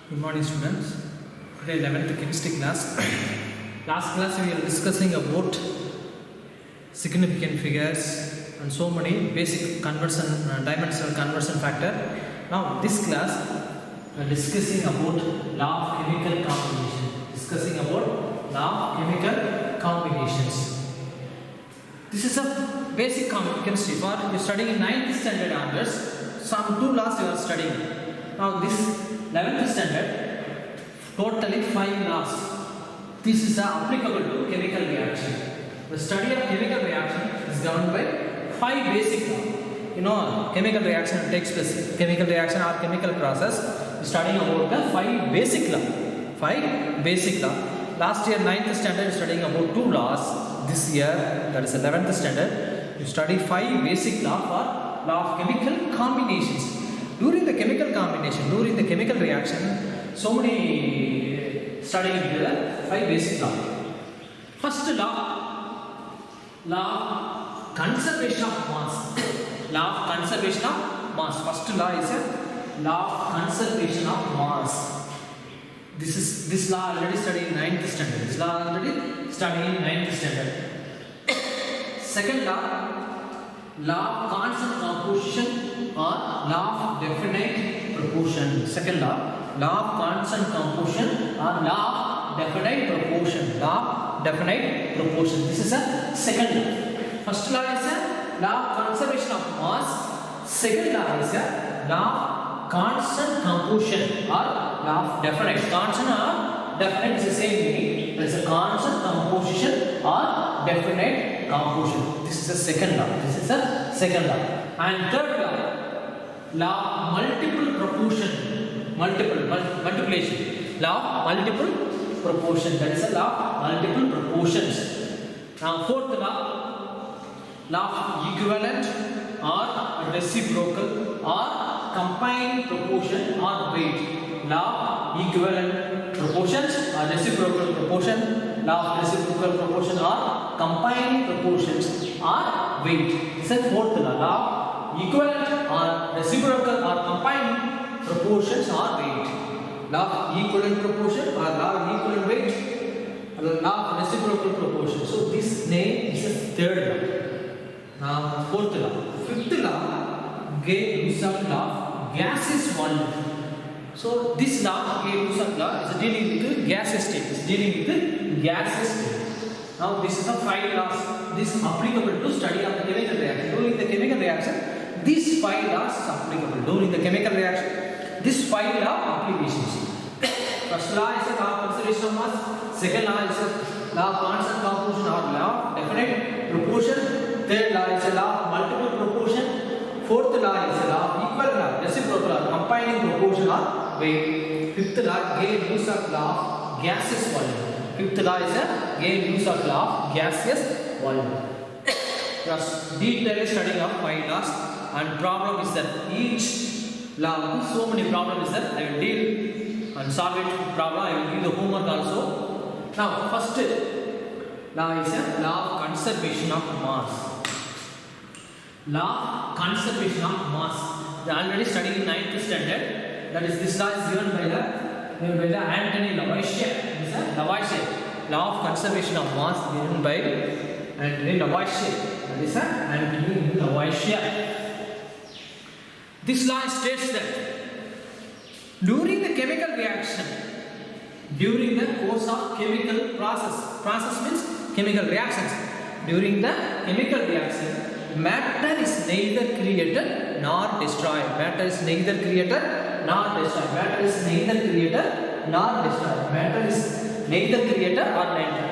Good morning, students. Today, 11th chemistry class. Last class, we were discussing about significant figures and so many basic conversion, dimensional conversion factor. Now, this class, we are discussing about law of chemical combination. Discussing about law of chemical combinations. This is a basic chemistry for you studying in 9th standard onwards. Some two laws you are studying. Now, this 11th standard, totally 5 laws. This is applicable to chemical reaction. The study of chemical reaction is governed by 5 basic laws. You know, chemical reaction takes place, chemical reaction or chemical process. Studying about the 5 basic laws. 5 basic laws. Last year, 9th standard, studying about 2 laws. This year, that is 11th standard, you study 5 basic laws for law of chemical combinations. During the chemical combination, during the chemical reaction, so many studying together 5 basic laws. First law conservation of mass. Law of conservation of mass. First law is a law of conservation of mass. This law already studied in 9th standard. This law already studied in 9th standard. Second law of constant composition or law of definite proportion. Second law of constant composition or law of definite proportion. Law of definite proportion. This is a second law. First law is a law of conservation of mass. Second law is a law of constant composition or law of definite. Constant or definite is the same meaning. There is a constant composition or definite composition. This is the second law. This is the second law. And third law of multiple proportion. Multiplication. Law of multiple proportion. That is a law of multiple proportions. Now fourth law of equivalent or reciprocal or combined proportion or weight. Law of equivalent proportions or reciprocal proportion. Law of reciprocal proportion or combined proportions or weight. This is fourth law. Law of equivalent or reciprocal or combined proportions or weight. Law of equivalent proportion or law of equivalent weight. Law of reciprocal proportion. So this name is a third law. Now fourth law. Fifth law, Gay-Lussac law of gaseous volume. So this law, Gay-Lussac law, is dealing with gaseous state. It's dealing with gaseous state. Now this is a 5 laws. This is applicable to study of the chemical reaction. During the chemical reaction, these 5 laws is applicable. During the chemical reaction, this 5 law applications. First law is a law of conservation of mass. Second law is a law of constant composition or law of definite proportion. Third law is a law of multiple proportion. Fourth law is a law of equal law, reciprocal or combining proportion or weight. Fifth law, Gay-Lussac law of gaseous volume. Fifth law is a Gay-Lussac law of gaseous volume. Yes, detailed studying of 5 laws and problem is that each law, so many problems is that I will deal and solve it problem. I will give the homework also. Now, first law is a law of conservation of mass. Law of conservation of mass. They already studied in 9th standard. That is, this law is given by the Anthony Lavoisier. This is a Lavoisier. Law of conservation of mass given by Anthony Lavoisier. That is a Anthony Lavoisier. This law states that during the chemical reaction, during the course of chemical process means chemical reactions. During the chemical reaction, matter is neither created nor destroyed. Matter is neither created nor destroyed. Matter is neither created nor destroyed. Matter is neither created or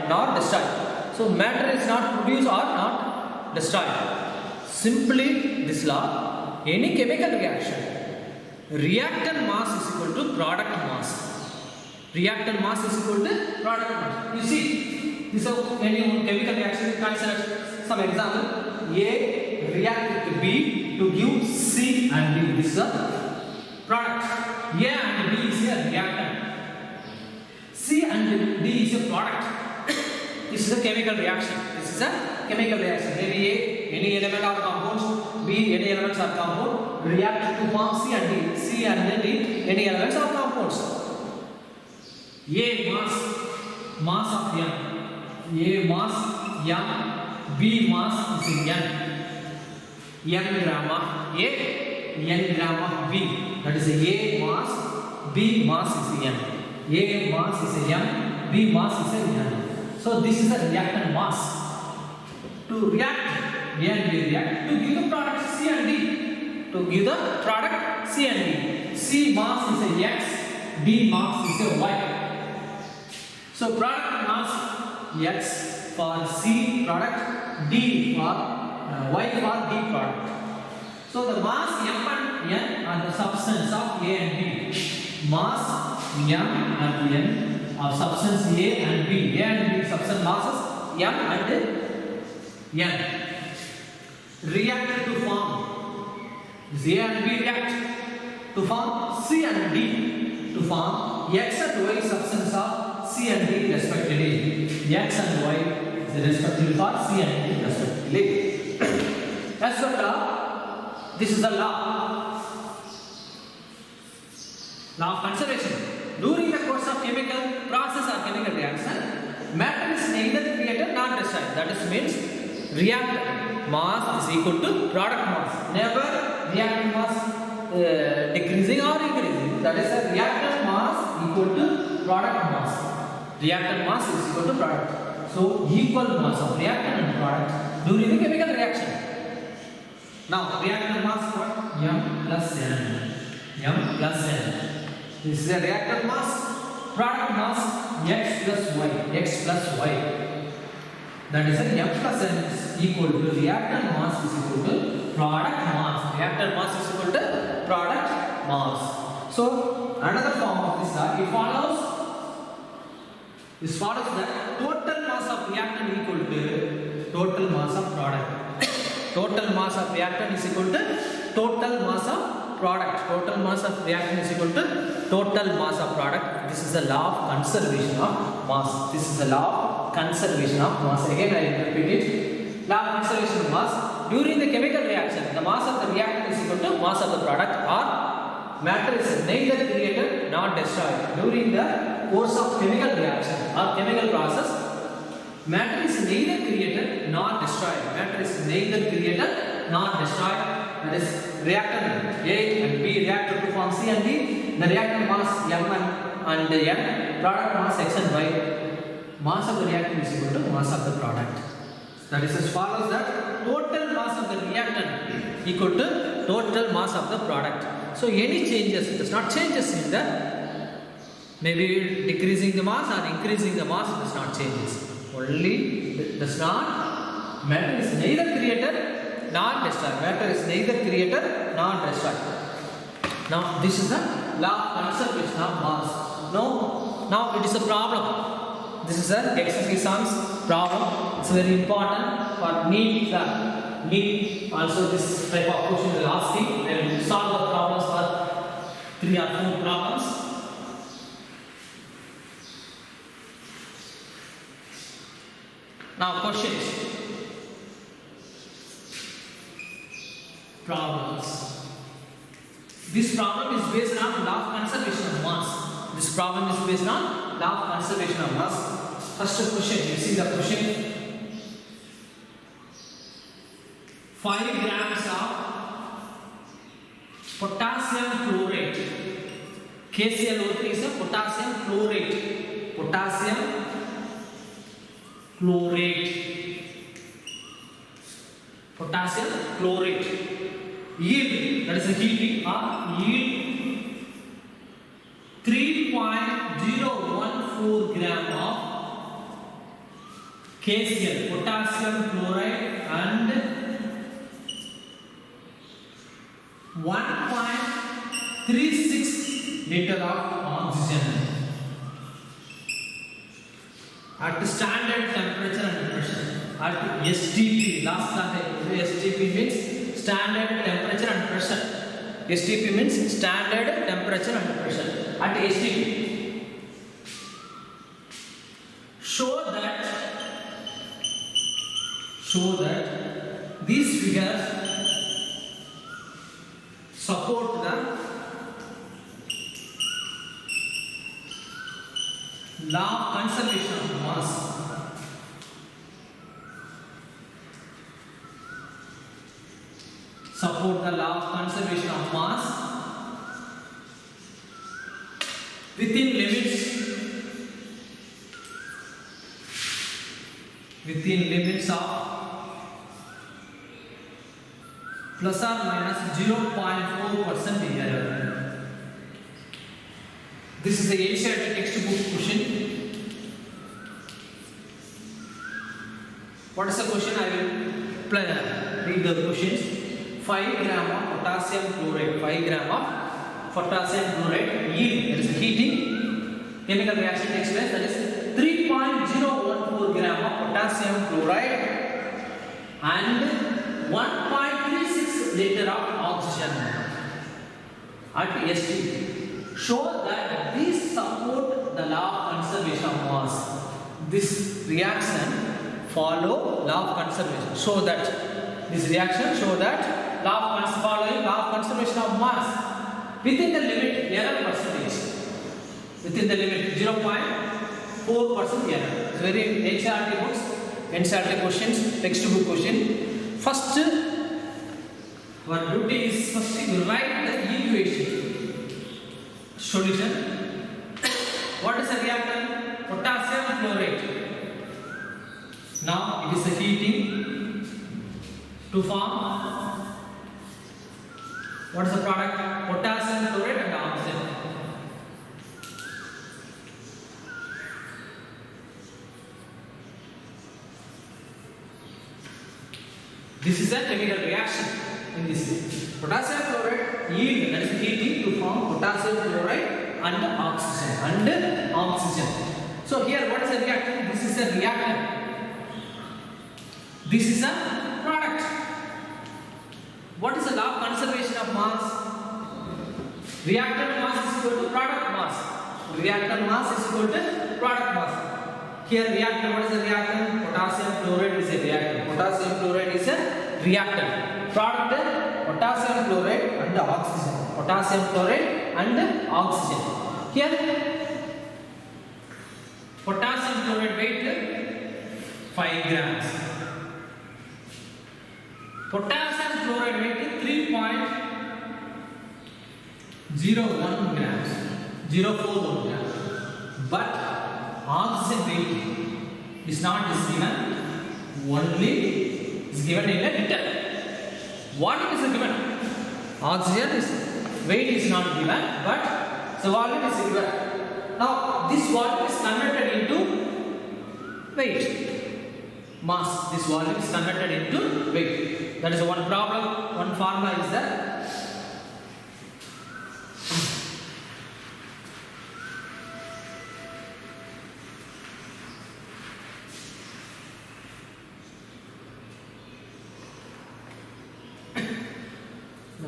nor destroyed. So matter is not produced or not destroyed. Simply this law, any chemical reaction, reactant mass is equal to product mass. Reactant mass is equal to product mass. You see, this is any chemical reaction. Consider some example. A react with B to give C and D. This is a product. A and B is a reactant. C and D is a product. This is a chemical reaction. This is a chemical reaction. Maybe A, any element are compounds. B, any elements are compound. React to form C and D. C and D, any elements are compounds. A mass of M. A mass M, B mass is N. N gram of A, N gram of B. That is A mass, B mass is N. A mass is M, B mass is N. So this is a reactant mass. To react, A and B react to give the product C and D. To give the product C and D. C mass is a X, D mass is a Y. So product mass X for C product, D for Y for D product. So the mass M and N are the substance of A and B. Mass M and N are substance A and B. A and B substance masses M and N. React to form. A and B react to form C and D. To form X and Y substance of C and D respectively. X and Y is respectively for C and D respectively. That's the law. This is the law. Law of conservation. During the course of chemical process or chemical reaction, matter is neither created nor destroyed. That is means reactant mass is equal to product mass. Never reactant mass decreasing or increasing. That is a reactant mass equal to product mass. Reactant mass is equal to product. So equal mass of reactant and product during the chemical reaction. Now reactant mass what? M plus N. M plus N. This is a reactant mass. Product mass X plus Y. X plus Y. That is a M plus N is equal to reactant mass is equal to product mass. Reactant mass is equal to product mass. So another form of this law, it follows that total mass of reactant equal to total mass of product. Total mass of reactant is equal to total mass of product. Total mass of reactant is equal to total mass of product. This is the law of conservation of mass. This is the law of conservation of mass. Again I repeat it. Law of conservation of mass. During the chemical reaction, the mass of the reactant is equal to mass of the product, or matter is neither created nor destroyed. During the course of chemical reaction or chemical process, matter is neither created nor destroyed. Matter is neither created nor destroyed. That is reactant A and B react to form C and D. The reactant mass M and N, product mass X and Y. Mass of the reactant is equal to mass of the product. That is as follows that total mass of the reactant equal to total mass of the product. So any changes, it does not changes in the maybe decreasing the mass or increasing the mass, it does not changes. Only does not, matter is neither created nor destroyed. Matter is neither created nor destroyed. Now this is the law of conservation of mass. Now it is a problem. This is an exercise problem. It's very important for NEET. Also this type of question will ask you. They will solve the problems for 3 or 4 problems. Now questions. Problems. This problem is based on law of conservation of mass. This problem is based on law of conservation of mass. First question, you see the question. 5 grams of potassium chlorate. KClO3 is a potassium chlorate. Potassium chlorate. Potassium chlorate. Yield, that is a heating, yield 3.014 gram of KCl, potassium chloride, and 1.36 liter of oxygen at standard temperature and pressure. At STP, last class STP means standard temperature and pressure. STP means standard temperature and pressure. At STP, show that these figures support the law of conservation of mass. Support the law of conservation of mass within limits of plus or minus 0.4% error. This is the NCERT textbook question. What is the question? I will read the questions. 5 gram of potassium chloride. 5 gram of potassium chloride yield. There is a heating. Chemical reaction takes place. That is 3.014 gram of potassium chloride and 1.36 liter of oxygen at ST. Show that these support the law of conservation of mass. This reaction follow law of conservation. Show that this reaction show that following law of conservation of mass within the limit error percentage. Within the limit 0.4% error. It's very NCERT books, NCERT questions, textbook question. First, our duty is first to write the equation. Solution. What is the reactant? Potassium chloride. Now it is a heating to form. What is the product? Potassium chloride and oxygen. This is a chemical reaction in this. Potassium chloride yield, that is heating to form potassium chloride and oxygen. So here what is the reactant? This is a reactant. This is a product. What is the law of conservation of mass? Reactant mass is equal to product mass. Reactant mass is equal to product mass. Here reactant, what is the reactant? Potassium chloride is a reactant. Potassium chloride is a reactant. Product, potassium chloride and oxygen. Potassium chloride and oxygen. Here potassium chloride weight 5 grams. Potassium chloride weight 3.01 grams. 041 grams. But oxygen weight is not given. Only is given in a liter. What is given? Oxygen is weight is not given, but the volume is given. Now this volume is converted into weight, mass. This volume is converted into weight. That is one problem. One formula is that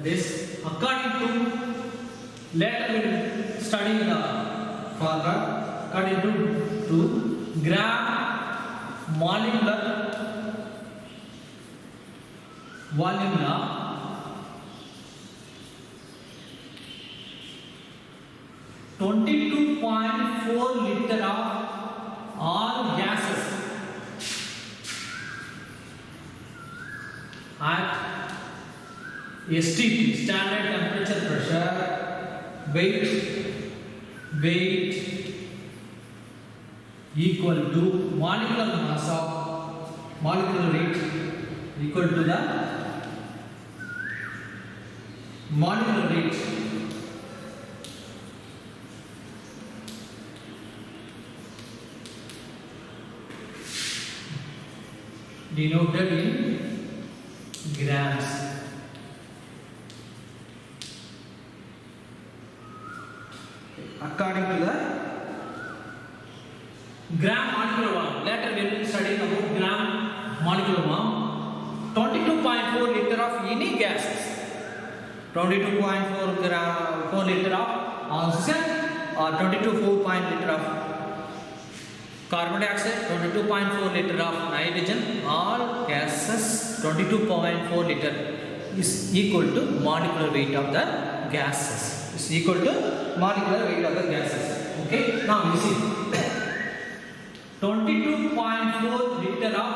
this according to later we will study the formula according to gram molecular volume law. .4 liter of all gases at STP, standard temperature pressure, weight equal to molecular mass of molecular weight equal to the molecular weight denoted in grams. According to the gram molecular volume, later we will study about gram molecular volume. 22.4 liter of any gases, 22.4 liter of oxygen, or 22.4 liter of carbon dioxide, 22.4 liter of nitrogen, all gases 22.4 liter is equal to molecular weight of the gases. Is equal to molecular weight of the gases. Okay, now you see 22.4 liter of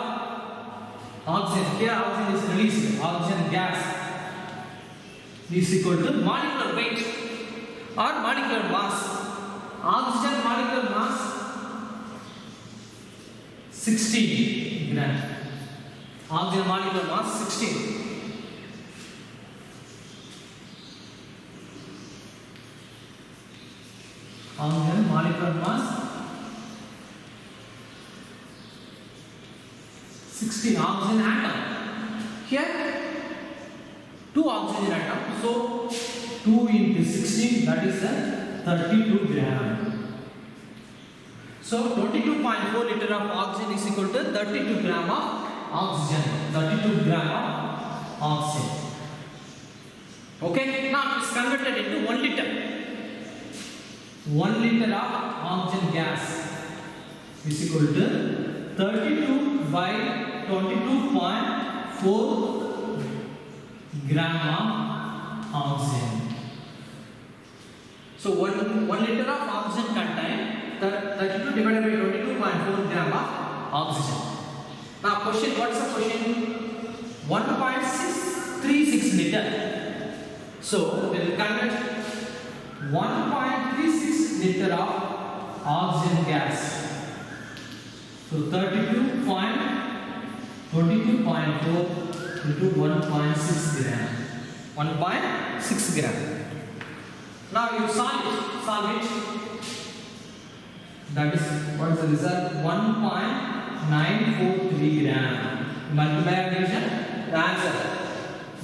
oxygen. Here oxygen is released. Oxygen gas is equal to molecular weight or molecular mass. Oxygen molecular mass 16 grams. Oxygen molecular mass 16. Oxygen molecular mass 16. Oxygen atom. Here 2 oxygen atoms. So 2 into 16, that is 32 gram. So 22.4 liter of oxygen is equal to 32 gram of oxygen. 32 gram of oxygen. Okay. Now it is converted into 1 liter. 1 liter of oxygen gas is equal to 32 by 22.4 gram of oxygen. So 1 liter of oxygen contains 32 divided by 22.4 gram of oxygen. Now question, what's the question? 1.636 liter. So we will convert 1.36 liter of oxygen gas. So 22.4 into 1.6 gram. 1.6 gram. Now you solve it. That is, what is the result? 1.943 gram. Multiply division, the answer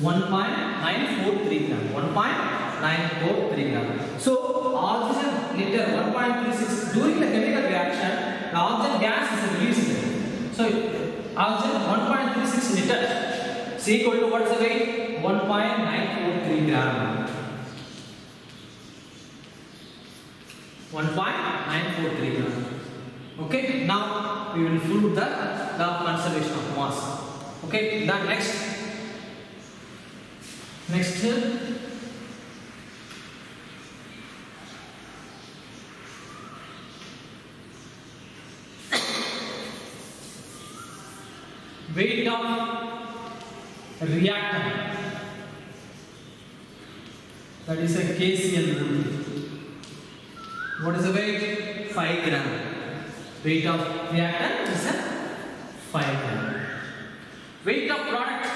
1.943 gram. 1.943 gram. So oxygen liter 1.36. During the chemical reaction, the oxygen gas is released. So oxygen 1.36 liter is equal to what is the weight? 1.943 gram. 1.943 gram. Okay. Now we will prove the law of conservation of mass. Okay. Then next. Weight of reactant. That is a KCl rule. What is the weight? 5 gram. Weight of reactant is a 5 gram. Weight of product.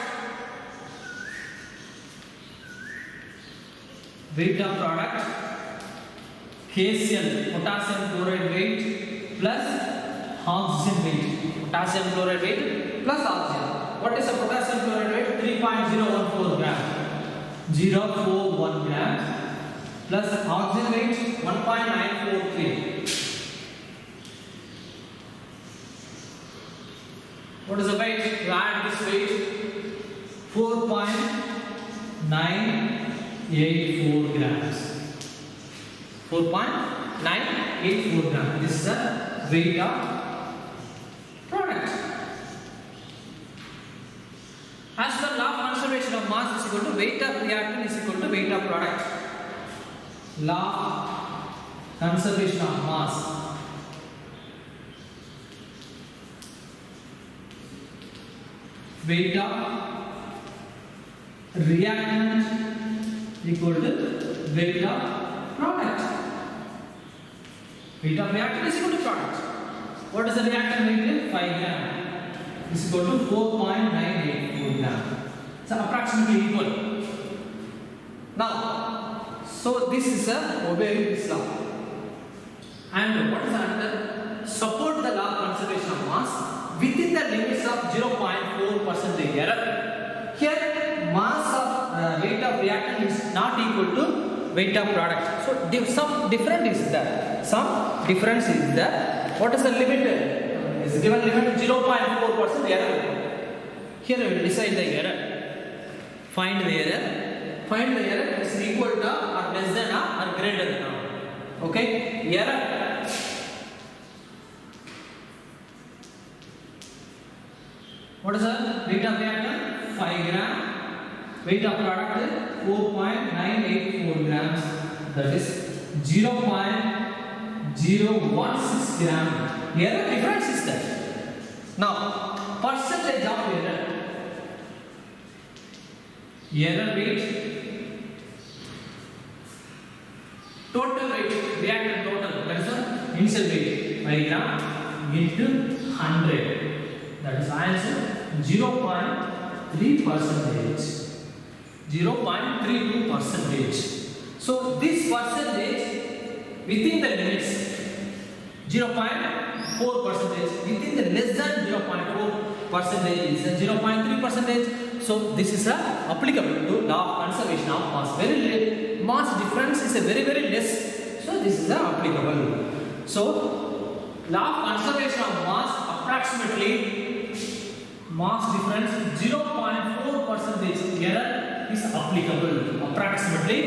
Weight of product. KCl, potassium chloride weight plus oxygen weight. Potassium chloride weight plus oxygen. What is the potassium chloride weight? 3.014 gram. 041 grams plus oxygen weight 1.943. What is the weight? You add this weight 4.984 grams. 4.984 grams. This is the weight of product. As per law of conservation of mass is equal to weight of reactant is equal to weight of product. Law of conservation of mass. Weight of reactant equal to weight of product. Weight of reactant is equal to product. What is the reactant weight? 5 gram. Is equal to 4.984 gram. So approximately equal. Now, so this is obeying this law. And what is another? Support the law of conservation of mass within the limits of 0.4% error. Here, mass of weight of reactant is not equal to weight of product. So some difference is there. What is the limit? Is given limit 0.4% error. Here we will decide the error. Find the error. Find the error is equal to or less than or greater than. Okay. Error. What is the weight of reactant? 5 gram. Weight of product 4.984 grams. That is 0.016 gram. error difference is there. Now, percentage of error. Error rate, total rate, reactant total, that is the initial rate, 5 gram into 100. That is answer 0.3 percentage. 0.32 percentage. So this percentage within the limits 0.4 percentage, within the less than 0.4 percentage is 0.3 percentage. So this is applicable to law of conservation of mass. Mass difference is a very less. So this is applicable. So law of conservation of mass, approximately mass difference 0.4 percentage error is applicable. Approximately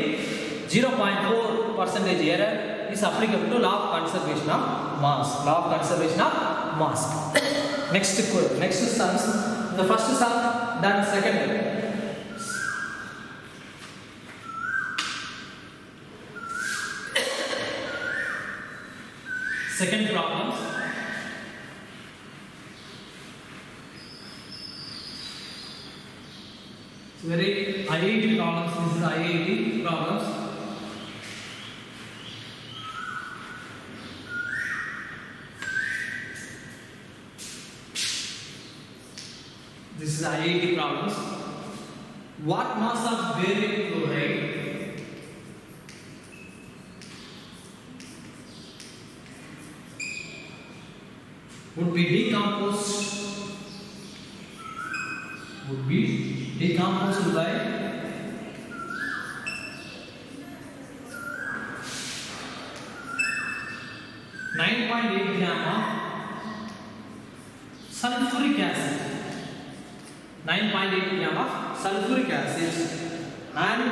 0.4 percentage error is applicable to law of conservation of mass. Law of conservation of mass. Next sums. The first sum, then second. Second problem. Very IIT problems. This is IIT problems. This is IIT problems. What mass of barium chloride would be decomposed by 9.8 gram of sulfuric acid. 9.8 gram of sulfuric acid and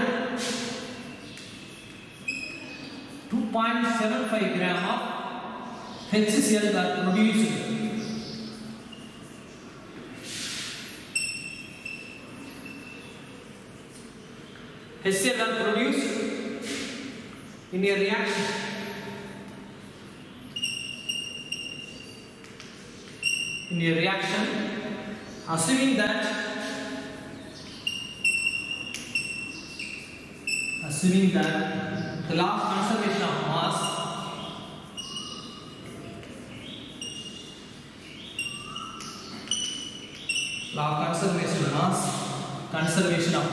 2.75 gram of HCl are produced. HCl are produced in a reaction. Assuming that the law of conservation of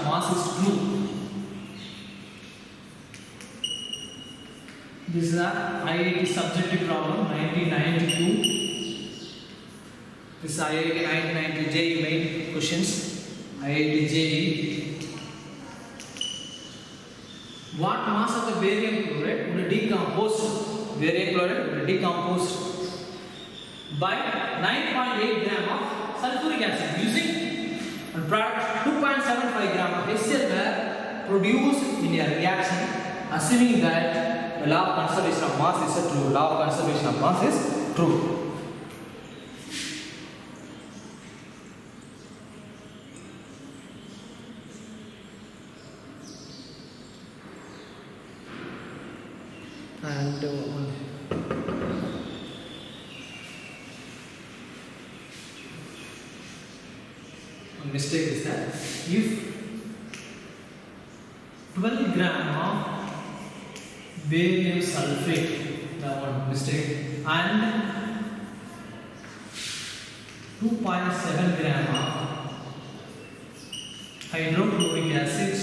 mass is true. This is a IIT subjective problem 1992. This is IIT 1990 JEE main questions. IIT JEE. What mass of the barium chloride will decompose? Barium chloride will decompose by 9.8 gram of sulfuric acid using and product 2.75 gram of HCl were produced in a reaction. Assuming that the law of conservation of mass is true. Law of conservation of mass is true. And one mistake is that if 12 gram of barium sulfate, that one mistake, and 2.7 gram of hydrochloric acids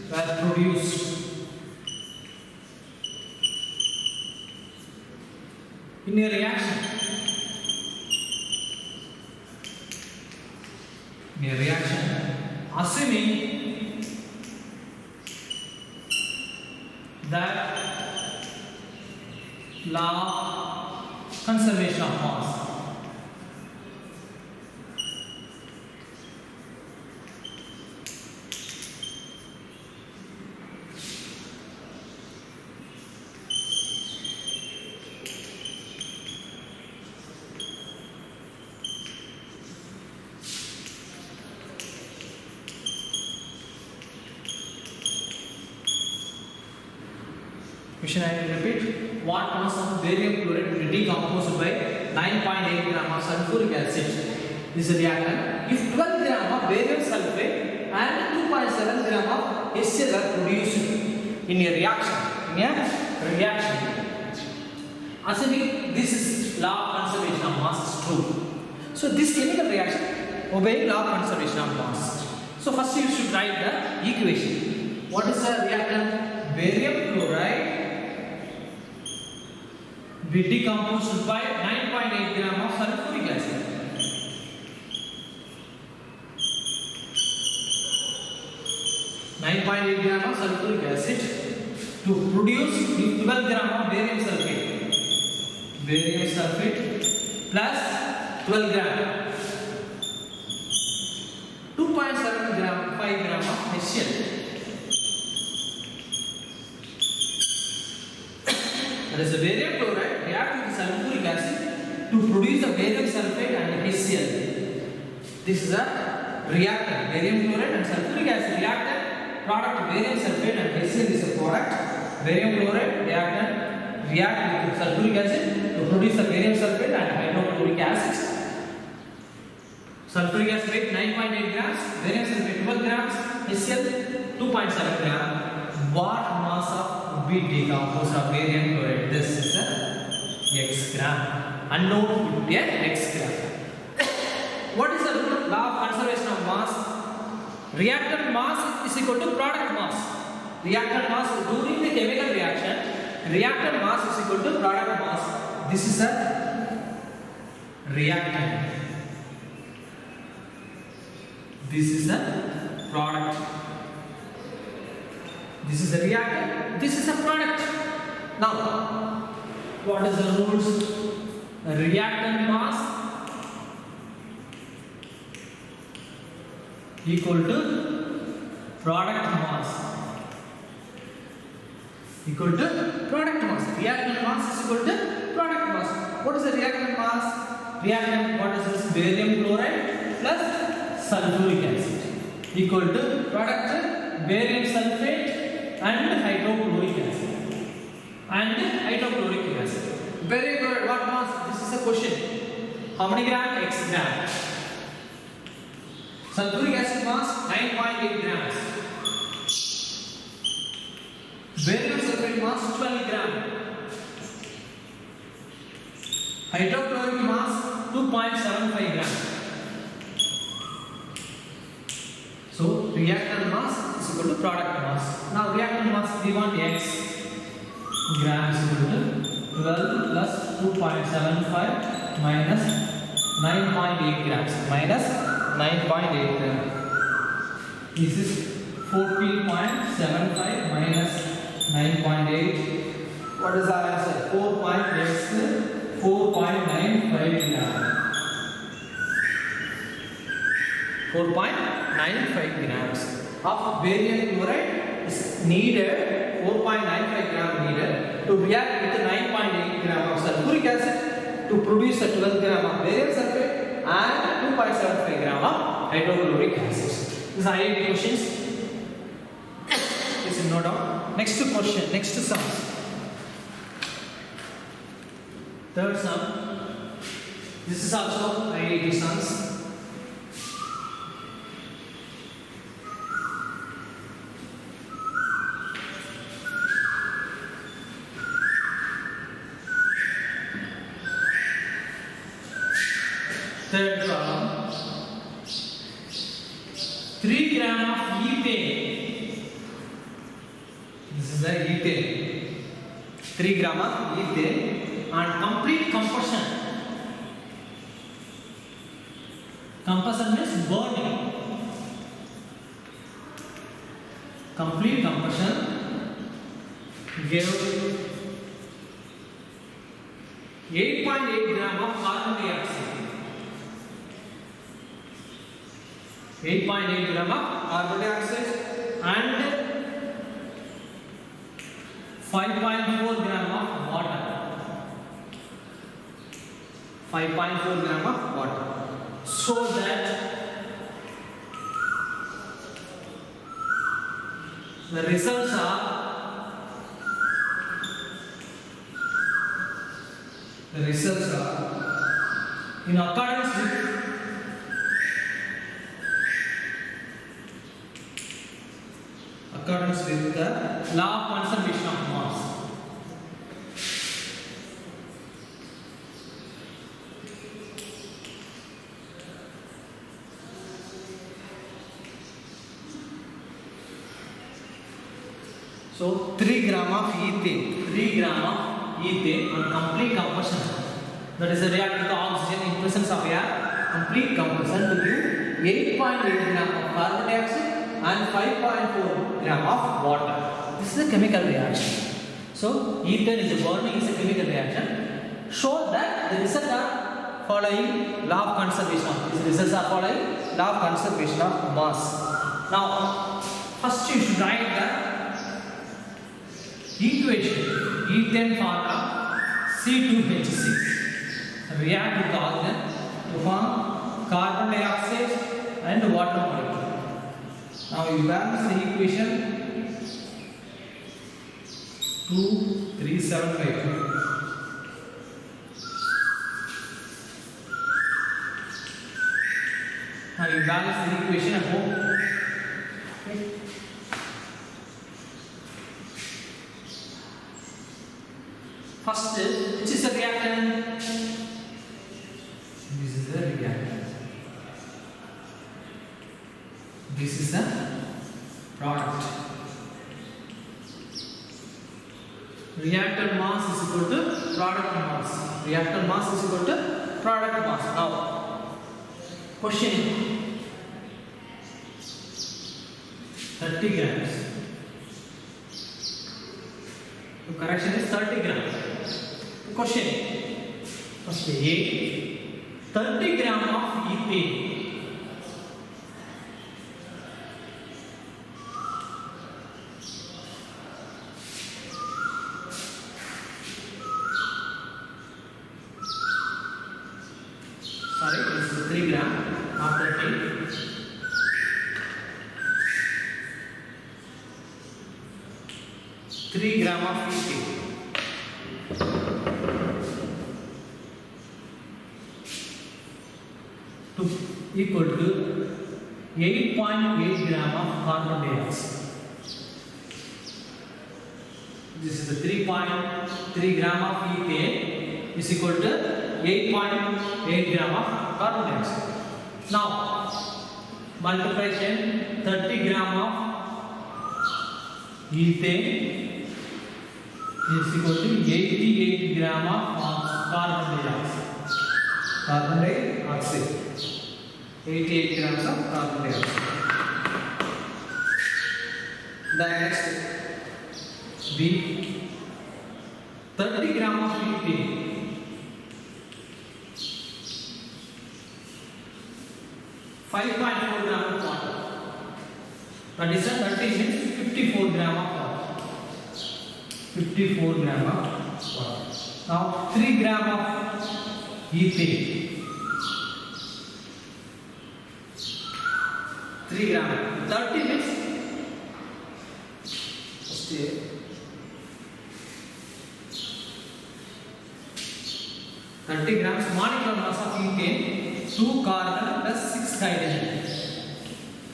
were produced. In a reaction, assuming that law of conservation of mass question I will repeat. What mass of barium chloride will be decomposed by 9.8 gram of sulfuric acid. This is a reactant. If 12 gram of barium sulfate and 2.7 gram of HCl are produced in a reaction, assuming this is law of conservation of mass is true. So this chemical reaction obeying law of conservation of mass. So first you should write the equation. What is the reactant? Barium chloride be decomposed by 9.8 gram of sulfuric acid. Gram of sulfuric acid to produce 12 gram of barium sulfate. Barium sulfate plus 12 gram. 2.7 gram, 5 gram of HCl. That is the barium chloride react with the sulfuric acid to produce the barium sulfate and HCl. This is a reactant. Barium chloride and sulfuric acid reactant. Product barium sulfate and HCl is a product. Barium chloride react with sulfuric acid to produce the barium sulfate and hydrochloric acids. Sulfuric acid weight 9.8 grams, barium sulfate 12 grams, HCl 2.7 gram. What mass of would be decomposed of barium chloride? This is a x gram. Unknown would be a x gram. What is the rule of law of conservation of mass? Reactant mass is equal to product mass. Reactant mass during the chemical reaction, reactant mass is equal to product mass. This is a reactant. This is a product. This is a reactant. This is a product. Now, what is the rules? Reactant mass equal to product mass. Equal to product mass. Reactant mass is equal to product mass. What is the reactant mass? Reactant, what is this? Barium chloride plus sulfuric acid equal to product barium sulfate and hydrochloric acid. Barium chloride, what mass? This is a question. How many gram? X gram. Sulfuric acid mass 9.8 grams. Barium sulfate mass 12 gram. Hydrochloric mass 2.75 gram. So reactant mass is equal to product mass. Now reactant mass we want X grams equal to 12 plus 2.75 minus 9.8 grams minus 9.8 grams. This is 14.75 minus 9.8. What is our answer? 4.95 grams. 4.95 grams of barium chloride is needed. 4.95 gram needed to react with 9.8 gram of sulfuric acid to produce a 12 gram of barium sulfate and 2.75 gram of hydrochloric acid. These are IIT questions. Please note down. Next question, next sum. Third sum. This is also IIT sums. Third problem. 3 gram of ethane. This is the ethane. 3 gram of ethane and complete combustion. Combustion means burning. Complete combustion gave 8.8 gram of carbon dioxide. 8.8 gram of carbon dioxide and 5.4 gram of water. 5.4 gram of water. So that the results are the results are In accordance with the law of conservation of mass. So 3 gram of ethane on complete combustion, that is a react with the oxygen in presence of air, complete combustion to give 8.8 gram of carbon dioxide and 5.4 gram of water. This is a chemical reaction. So ethane is a burning is a chemical reaction. Show that the results are following law of conservation of mass. Now first you should write the equation. Ethane formula C2H6 react with the oxygen to form carbon dioxide and water molecule. Now you balance the equation 2, 3, 7 by 2. Now you balance the equation at home. Okay. First, which is a reactant? This is a reactant. This is a product. Reactant mass is equal to product mass. Reactant mass is equal to product mass. Now, question 30 grams. The correction is 30 grams. The question first A 30 gram of ethane. Sorry, this is 3 gram, not 30. Three gram of ethane to equal to 8.8 gram of carbon dioxide. This is the 3.3 gram of ethane is equal to 8.8 gram of carbon dioxide. Now multiplication 30 gram of ethane is equal to 88 gram of carbon dioxide. 88 grams of carbon dioxide. The next B 30 gram of ethane. 5.4 gram of water. That is a 30 means 54 gram of water. 54 gram of water. Now 3 gram of ethane. 3 gram. 30 means 30 grams molecular mass of ethane, 2 carbon plus 6 hydrogen.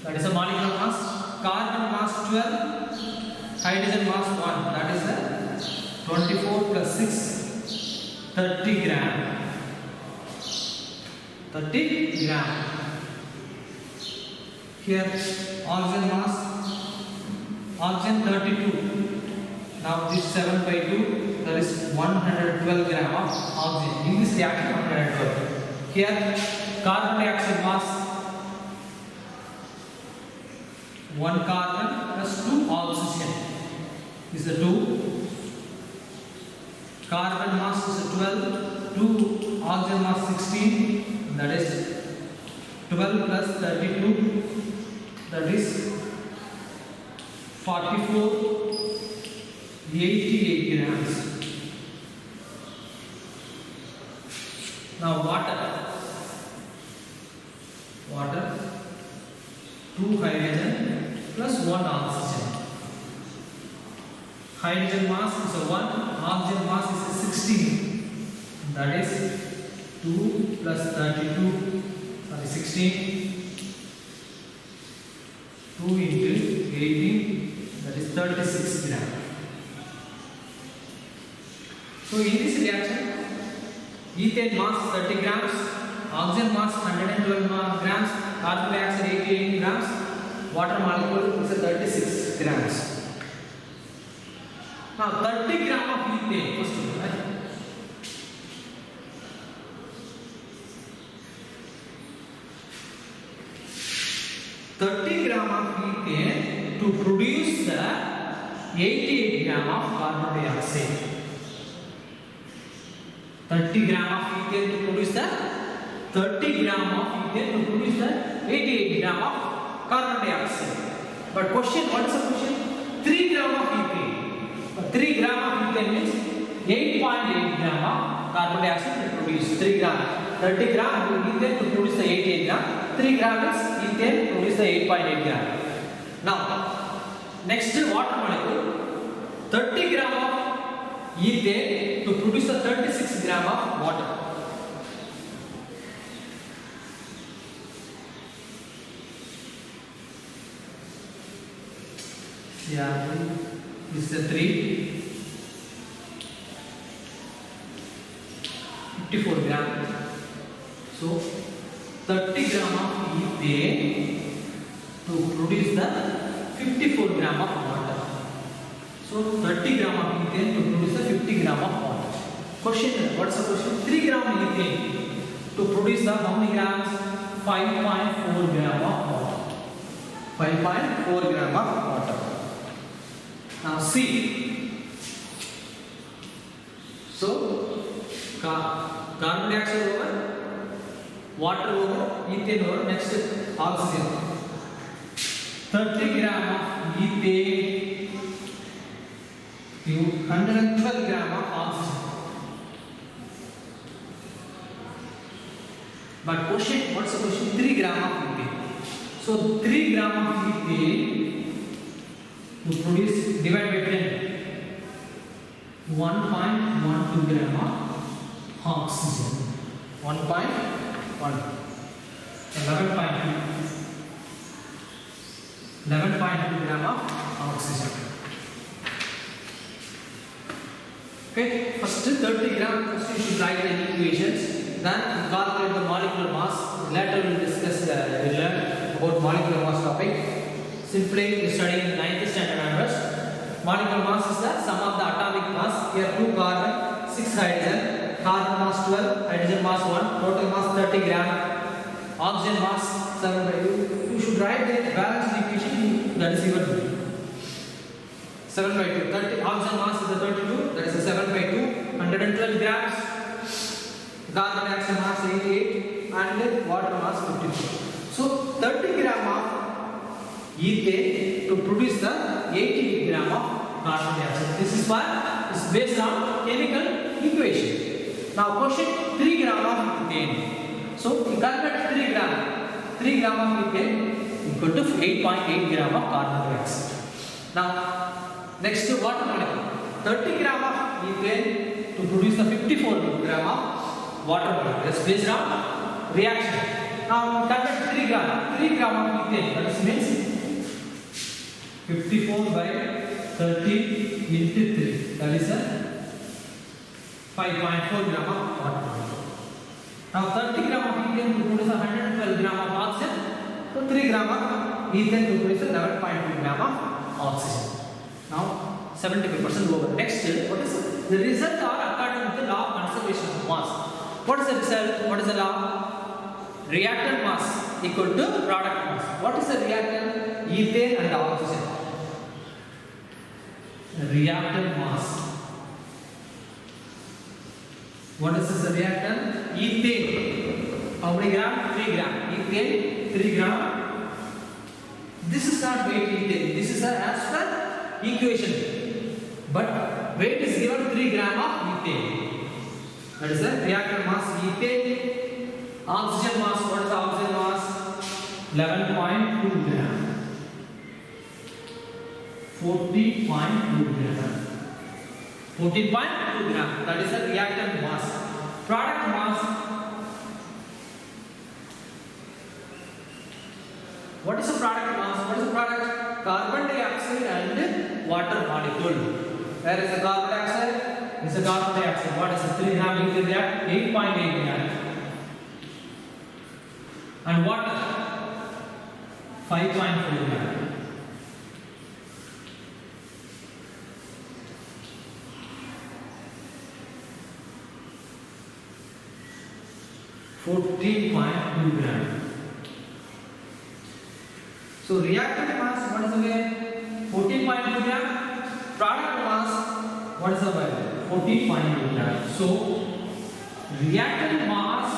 That is a molecular mass. Carbon mass 12, hydrogen mass 1. That is a 24 plus 6, 30 gram. 30 gram. Here oxygen mass, oxygen 32. Now this 7 by 2, there is 112 gram of oxygen. In this reaction 112. Here carbon dioxide mass, 1 carbon plus 2 oxygen is the 2. Carbon mass is 12, 2 oxygen mass 16, that is 12 plus 32, that is 44, 88 grams. Now water, 2 hydrogen plus 1 oxygen. Hydrogen mass is a 1, oxygen mass is a 16, that is 2 plus 32, sorry 16, 2 into 18, that is 36 gram. So in this reaction, ethane mass 30 grams, oxygen mass 112 grams, carbon dioxide 88 grams, water molecule is 36 grams. Now 30 gram of ethane, first of all, right? 30 gram of ethane to produce the 88 gram of carbon dioxide. 30 gram of ethane to produce the 30 gram of ethane to produce the 88 gram of carbon dioxide. But question, what is the question? 3 gram of ethane. 3 gram of ethane means 8.8 gram of carbon dioxide to produce 3 gram. 30 gram of ethane to produce the 88 gram. 3 gram is ethane to produce the 8.8 gram. Now, next water molecule. 30 gram of ethane to produce the 36 gram of water. Yeah, this is a 3. 54 gram. So 30 gram of ethane to produce the 54 gram of water. So 30 gram of ethane to produce the 50 gram of water. Question, what's the question? 3 gram of ethane to produce the how many grams? 5.4 gram of water. 5.4 gram of water. Now C. So carbon dioxide over, water over, ethane over, next oxygen. 30 gram of ethane to 112 gram of oxygen. But question, what's the question? 3 gram of ethane. So 3 gram of ethane to produce, divide by 10. 1.12 gram of oxygen. 1.1. 11.2 gram of oxygen. Okay, first 30 gram, first you should write the equations, then calculate the molecular mass. Later we will discuss, we'll learn about molecular mass topic. Simply we study in 9th standard onwards. Molecular mass is the sum of the atomic mass. Here 2 carbon, 6 hydrogen, carbon mass 12, hydrogen mass 1, total mass 30 gram, oxygen mass 7 by 2. You should write the balanced equation, that is equal to 7 by 2. 30, oxygen mass is the 32, that is a 7 by 2, 112 grams, carbon dioxide mass 88, and water mass 54. So 30 gram of ethane to produce the 88 gram of carbon dioxide. This is why it's based on chemical equation. Now question, 3 gram of ethane. So you calculate 3 gram of ethane equal to 8.8 gram of carbon dioxide. Now next water molecule. 30 gram of ethane to produce the 54 gram of water molecule. That's based on reaction. Now calculate 3 gram of ethane. That means 54 by 30 into 3. That is a 5.4 gram of water. Now 30 gram of ethane to produce 112 gram of oxygen. So 3 gram of ethane to produce 11.2 gram of oxygen. Now 75% over. Next, what is it? The result are according to the law of conservation of mass. What is the result? What is the law? Reactant mass equal to product mass. What is the reactant? Ethane and oxygen. Reactant mass. What is this reactant? Ethane. How many gram? 3 gram. Ethane 3 gram. This is not weight ethane. This is as per equation. But weight is given 3 gram of ethane. That is the reactant mass ethane. Oxygen mass. What is the oxygen mass? 11.2 gram. 40.2 gram. 14.2 gram. That is the reactant mass. Product mass What is the product mass? What is the product? Carbon dioxide and water molecule. Where is the carbon dioxide? It's the carbon dioxide. What is the 3 gram liquid react? 8.8 gram. And water? 5.4 gram. gram. So reactant mass, what is the way? 14.2 gram. Product mass, what is the way? 14.2 gram. So reactant mass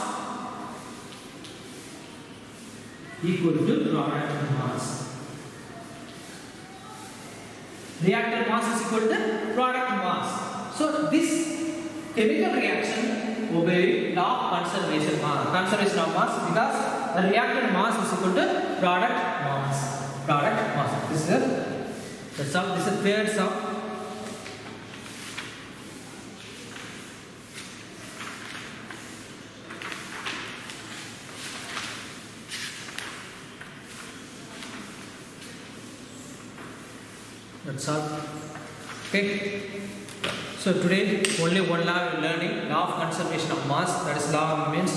equal to product mass. Reactant mass is equal to product mass. So this chemical reaction obey law of conservation of mass because the reactant mass is equal to product mass. Product mass. This is the sum. This is the third sum. That's all. Okay. So today only one law we are learning, law of conservation of mass. That is law means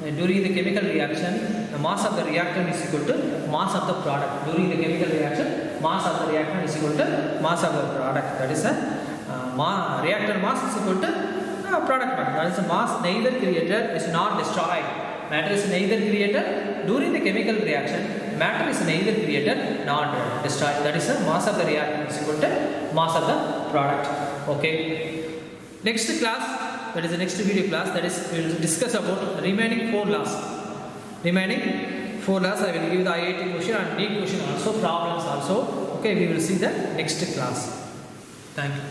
during the chemical reaction, the mass of the reactant is equal to mass of the product. During the chemical reaction, mass of the reactant is equal to mass of the product. That is a reactant mass is equal to product mass. That is a mass neither created is not destroyed. Matter is neither created during the chemical reaction. Matter is neither created nor destroyed. That is the mass of the reactant is equal to mass of the product. Okay. Next class, that is the next video class, that is we will discuss about remaining 4 laws. Remaining 4 laws I will give the IIT question and NEET question also, problems also. Okay, we will see the next class. Thank you.